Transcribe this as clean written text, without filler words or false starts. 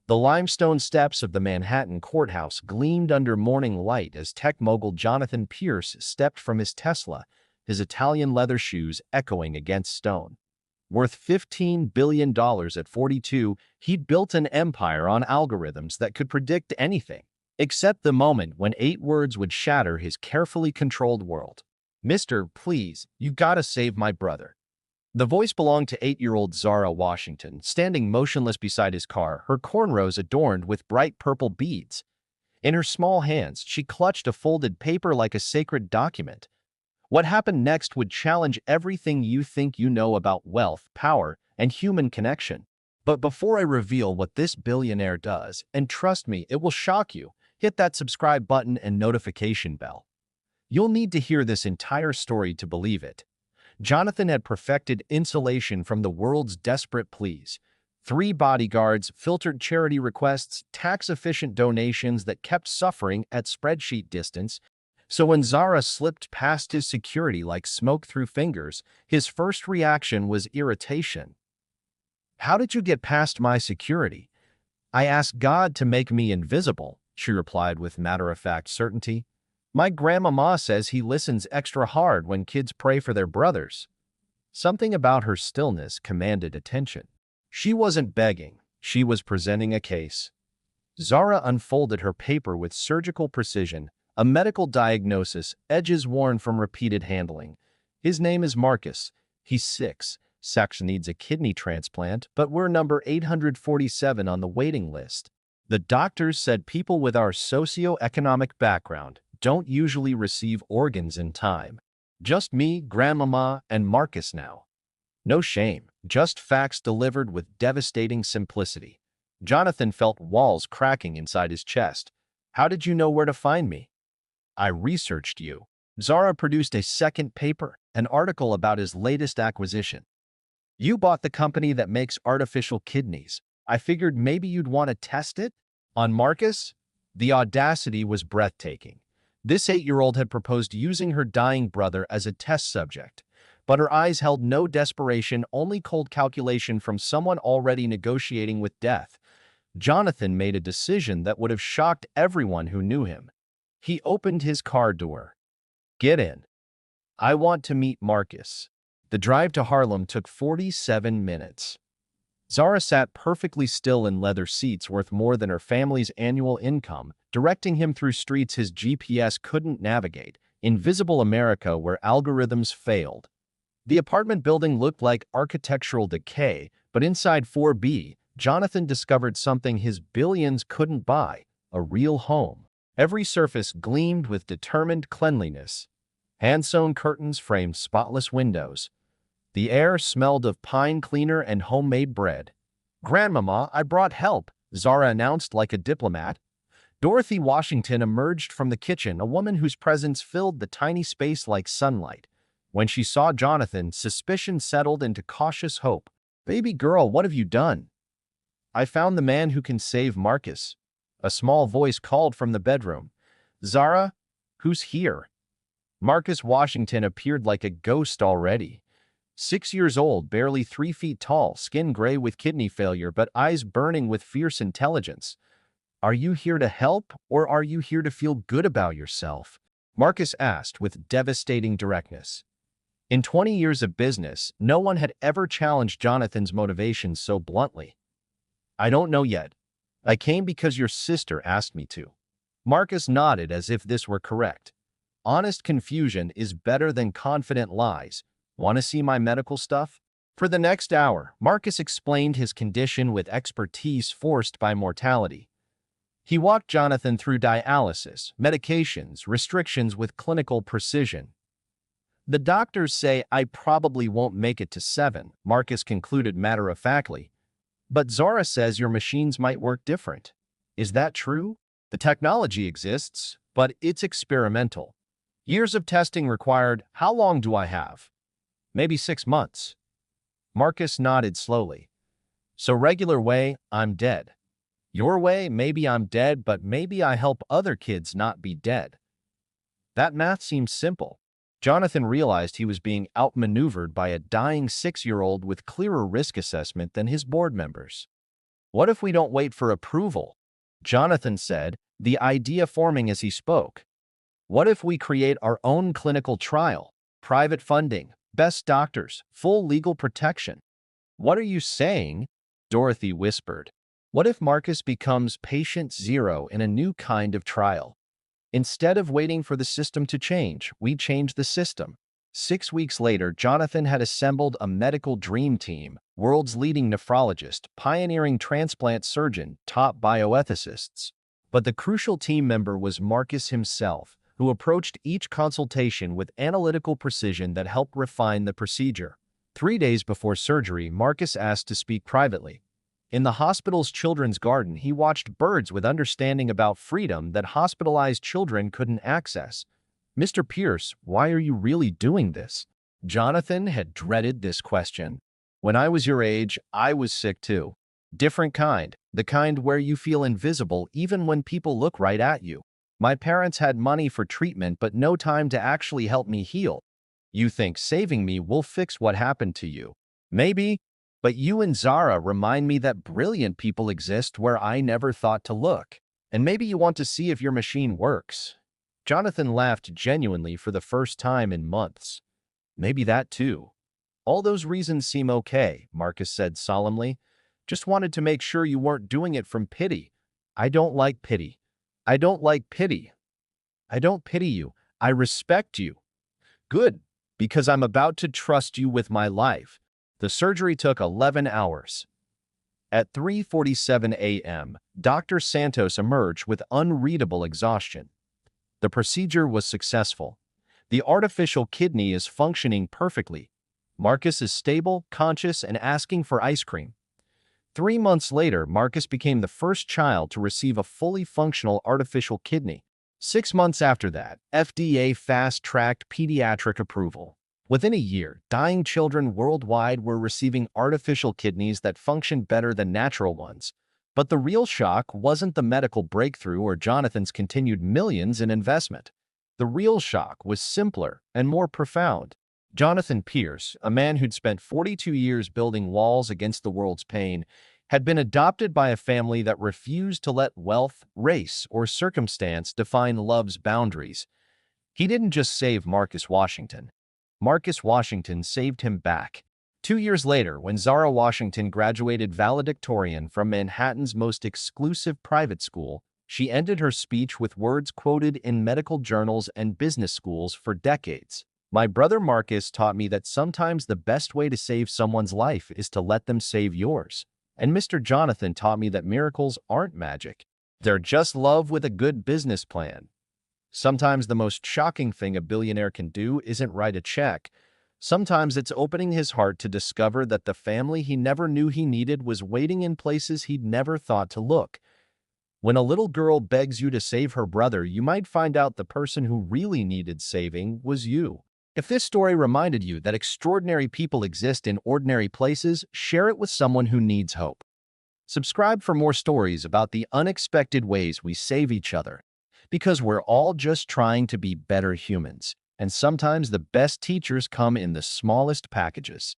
The limestone steps of the Manhattan courthouse gleamed under morning light as tech mogul Jonathan Pierce stepped from his Tesla, his Italian leather shoes echoing against stone. Worth $15 billion at 42, he'd built an empire on algorithms that could predict anything, except the moment when 8 words would shatter his carefully controlled world. "Mister, please, you gotta save my brother." The voice belonged to 8-year-old Zara Washington, standing motionless beside his car, her cornrows adorned with bright purple beads. In her small hands, she clutched a folded paper like a sacred document. What happened next would challenge everything you think you know about wealth, power, and human connection. But before I reveal what this billionaire does, and trust me, it will shock you, hit that subscribe button and notification bell. You'll need to hear this entire story to believe it. Jonathan had perfected insulation from the world's desperate pleas. 3 bodyguards, filtered charity requests, tax-efficient donations that kept suffering at spreadsheet distance. So when Zara slipped past his security like smoke through fingers, his first reaction was irritation. "How did you get past my security?" "I asked God to make me invisible," she replied with matter-of-fact certainty. "My grandmama says he listens extra hard when kids pray for their brothers." Something about her stillness commanded attention. She wasn't begging, she was presenting a case. Zara unfolded her paper with surgical precision, a medical diagnosis, edges worn from repeated handling. "His name is Marcus. He's 6. Sax needs a kidney transplant, but we're number 847 on the waiting list. The doctors said people with our socio-economic background don't usually receive organs in time. Just me, grandmama, and Marcus now." No shame, just facts delivered with devastating simplicity. Jonathan felt walls cracking inside his chest. "How did you know where to find me?" "I researched you." Zara produced a second paper, an article about his latest acquisition. "You bought the company that makes artificial kidneys. I figured maybe you'd want to test it on Marcus." The audacity was breathtaking. This 8-year-old had proposed using her dying brother as a test subject, but her eyes held no desperation, only cold calculation from someone already negotiating with death. Jonathan made a decision that would have shocked everyone who knew him. He opened his car door. "Get in. I want to meet Marcus." The drive to Harlem took 47 minutes. Zara sat perfectly still in leather seats worth more than her family's annual income, directing him through streets his GPS couldn't navigate, invisible America where algorithms failed. The apartment building looked like architectural decay, but inside 4B, Jonathan discovered something his billions couldn't buy: a real home. Every surface gleamed with determined cleanliness. Hand-sewn curtains framed spotless windows. The air smelled of pine cleaner and homemade bread. "Grandmama, I brought help," Zara announced like a diplomat. Dorothy Washington emerged from the kitchen, a woman whose presence filled the tiny space like sunlight. When she saw Jonathan, suspicion settled into cautious hope. "Baby girl, what have you done?" "I found the man who can save Marcus," a small voice called from the bedroom. "Zara, who's here?" Marcus Washington appeared like a ghost already. 6 years old, barely 3 feet tall, skin gray with kidney failure, but eyes burning with fierce intelligence. "Are you here to help, or are you here to feel good about yourself?" Marcus asked with devastating directness. In 20 years of business, no one had ever challenged Jonathan's motivations so bluntly. "I don't know yet. I came because your sister asked me to." Marcus nodded as if this were correct. Honest confusion is better than confident lies. "Want to see my medical stuff?" For the next hour, Marcus explained his condition with expertise forced by mortality. He walked Jonathan through dialysis, medications, restrictions with clinical precision. "The doctors say I probably won't make it to 7, Marcus concluded matter-of-factly. "But Zara says your machines might work different. Is that true?" "The technology exists, but it's experimental. Years of testing required. How long do I have?" "Maybe 6 months." Marcus nodded slowly. "So regular way, I'm dead. Your way, maybe I'm dead, but maybe I help other kids not be dead." That math seemed simple. Jonathan realized he was being outmaneuvered by a dying 6-year-old with clearer risk assessment than his board members. What if we don't wait for approval? Jonathan said, the idea forming as he spoke. What if we create our own clinical trial? Private funding, best doctors, full legal protection. What are you saying? Dorothy whispered. What if Marcus becomes patient zero in a new kind of trial? Instead of waiting for the system to change, we change the system. 6 weeks later, Jonathan had assembled a medical dream team, world's leading nephrologist, pioneering transplant surgeon, top bioethicists. But the crucial team member was Marcus himself, who approached each consultation with analytical precision that helped refine the procedure. 3 days before surgery, Marcus asked to speak privately. In the hospital's children's garden, he watched birds with understanding about freedom that hospitalized children couldn't access. Mr. Pierce, why are you really doing this? Jonathan had dreaded this question. When I was your age, I was sick too. Different kind, the kind where you feel invisible even when people look right at you. My parents had money for treatment but no time to actually help me heal. You think saving me will fix what happened to you. Maybe, but you and Zara remind me that brilliant people exist where I never thought to look. And maybe you want to see if your machine works. Jonathan laughed genuinely for the first time in months. Maybe that too. All those reasons seem okay, Marcus said solemnly. Just wanted to make sure you weren't doing it from pity. I don't like pity. I don't like pity. I don't pity you. I respect you. Good, because I'm about to trust you with my life. The surgery took 11 hours. At 3:47 a.m., Dr. Santos emerged with unreadable exhaustion. The procedure was successful. The artificial kidney is functioning perfectly. Marcus is stable, conscious, and asking for ice cream. 3 months later, Marcus became the first child to receive a fully functional artificial kidney. 6 months after that, FDA fast-tracked pediatric approval. Within a year, dying children worldwide were receiving artificial kidneys that functioned better than natural ones. But the real shock wasn't the medical breakthrough or Jonathan's continued millions in investment. The real shock was simpler and more profound. Jonathan Pierce, a man who'd spent 42 years building walls against the world's pain, had been adopted by a family that refused to let wealth, race, or circumstance define love's boundaries. He didn't just save Marcus Washington. Marcus Washington saved him back. 2 years later, when Zara Washington graduated valedictorian from Manhattan's most exclusive private school, she ended her speech with words quoted in medical journals and business schools for decades. My brother Marcus taught me that sometimes the best way to save someone's life is to let them save yours. And Mr. Jonathan taught me that miracles aren't magic. They're just love with a good business plan. Sometimes the most shocking thing a billionaire can do isn't write a check. Sometimes it's opening his heart to discover that the family he never knew he needed was waiting in places he'd never thought to look. When a little girl begs you to save her brother, you might find out the person who really needed saving was you. If this story reminded you that extraordinary people exist in ordinary places, share it with someone who needs hope. Subscribe for more stories about the unexpected ways we save each other, because we're all just trying to be better humans, and sometimes the best teachers come in the smallest packages.